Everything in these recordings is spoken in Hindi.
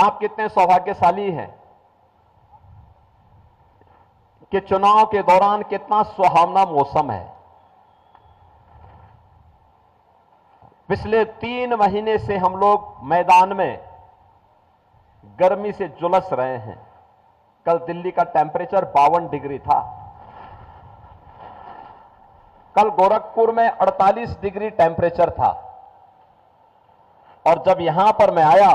आप कितने सौभाग्यशाली हैं कि चुनाव के दौरान कितना सुहावना मौसम है। पिछले 3 महीने से हम लोग मैदान में गर्मी से झुलस रहे हैं। कल दिल्ली का टेम्परेचर 52 डिग्री था। कल गोरखपुर में 48 डिग्री टेम्परेचर था। और जब यहां पर मैं आया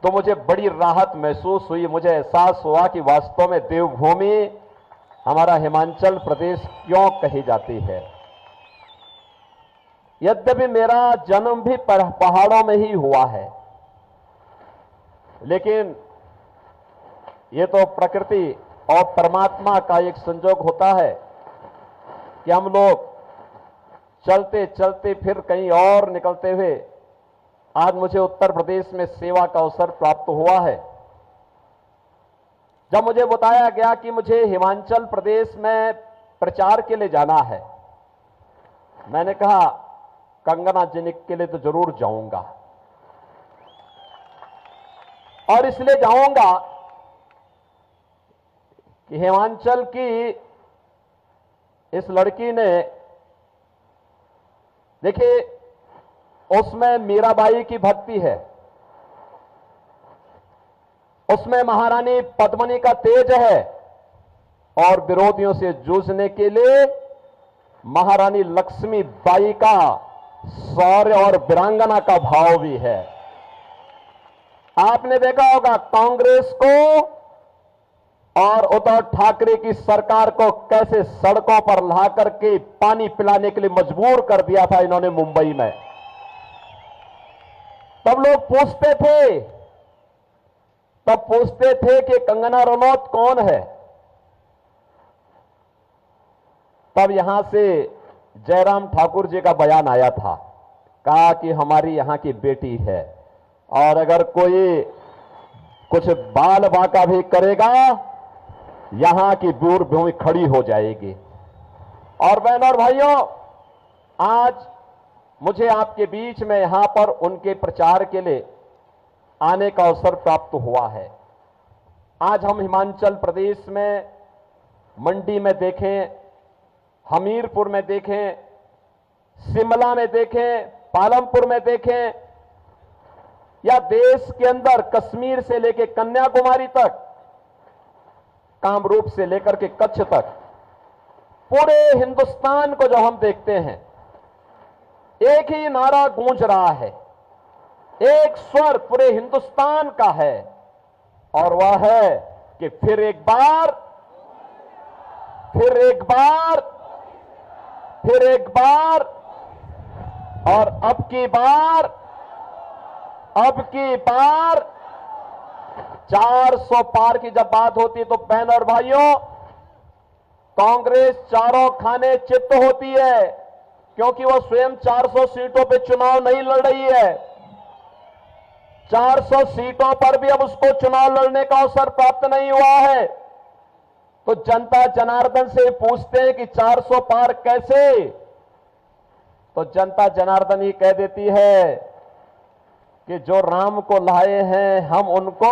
तो मुझे बड़ी राहत महसूस हुई। मुझे एहसास हुआ कि वास्तव में देवभूमि हमारा हिमाचल प्रदेश क्यों कही जाती है। यद्यपि मेरा जन्म भी पहाड़ों में ही हुआ है, लेकिन ये तो प्रकृति और परमात्मा का एक संजोग होता है कि हम लोग चलते चलते फिर कहीं और निकलते हुए आज मुझे उत्तर प्रदेश में सेवा का अवसर प्राप्त हुआ है। जब मुझे बताया गया कि मुझे हिमाचल प्रदेश में प्रचार के लिए जाना है, मैंने कहा कंगना जी के लिए तो जरूर जाऊंगा। और इसलिए जाऊंगा कि हिमाचल की इस लड़की ने, देखिए, उसमें मीराबाई की भक्ति है, उसमें महारानी पद्मिनी का तेज है, और विरोधियों से जूझने के लिए महारानी लक्ष्मीबाई का शौर्य और वीरांगना का भाव भी है। आपने देखा होगा कांग्रेस को और उद्धव ठाकरे की सरकार को कैसे सड़कों पर ला करके पानी पिलाने के लिए मजबूर कर दिया था इन्होंने मुंबई में। तब लोग पूछते थे कि कंगना रनौत कौन है। तब यहां से जयराम ठाकुर जी का बयान आया था, कहा कि हमारी यहां की बेटी है, और अगर कोई कुछ बाल बांका भी करेगा यहां की दूर भूमि खड़ी हो जाएगी। और बहनों और भाइयों, आज मुझे आपके बीच में यहां पर उनके प्रचार के लिए आने का अवसर प्राप्त हुआ है। आज हम हिमाचल प्रदेश में मंडी में देखें, हमीरपुर में देखें, शिमला में देखें, पालमपुर में देखें, या देश के अंदर कश्मीर से लेकर कन्याकुमारी तक, कामरूप से लेकर के कच्छ तक, पूरे हिंदुस्तान को जब हम देखते हैं, एक ही नारा गूंज रहा है, एक स्वर पूरे हिंदुस्तान का है, और वह है कि फिर एक बार, फिर एक बार, फिर एक बार, और अब की बार 400 पार की जब बात होती है तो बहन और भाइयों, कांग्रेस चारों खाने चित्त होती है, क्योंकि वह स्वयं 400 सीटों पे चुनाव नहीं लड़ रही है। 400 सीटों पर भी अब उसको चुनाव लड़ने का अवसर प्राप्त नहीं हुआ है। तो जनता जनार्दन से पूछते हैं कि 400 पार कैसे, तो जनता जनार्दन ही कह देती है कि जो राम को लाए हैं हम उनको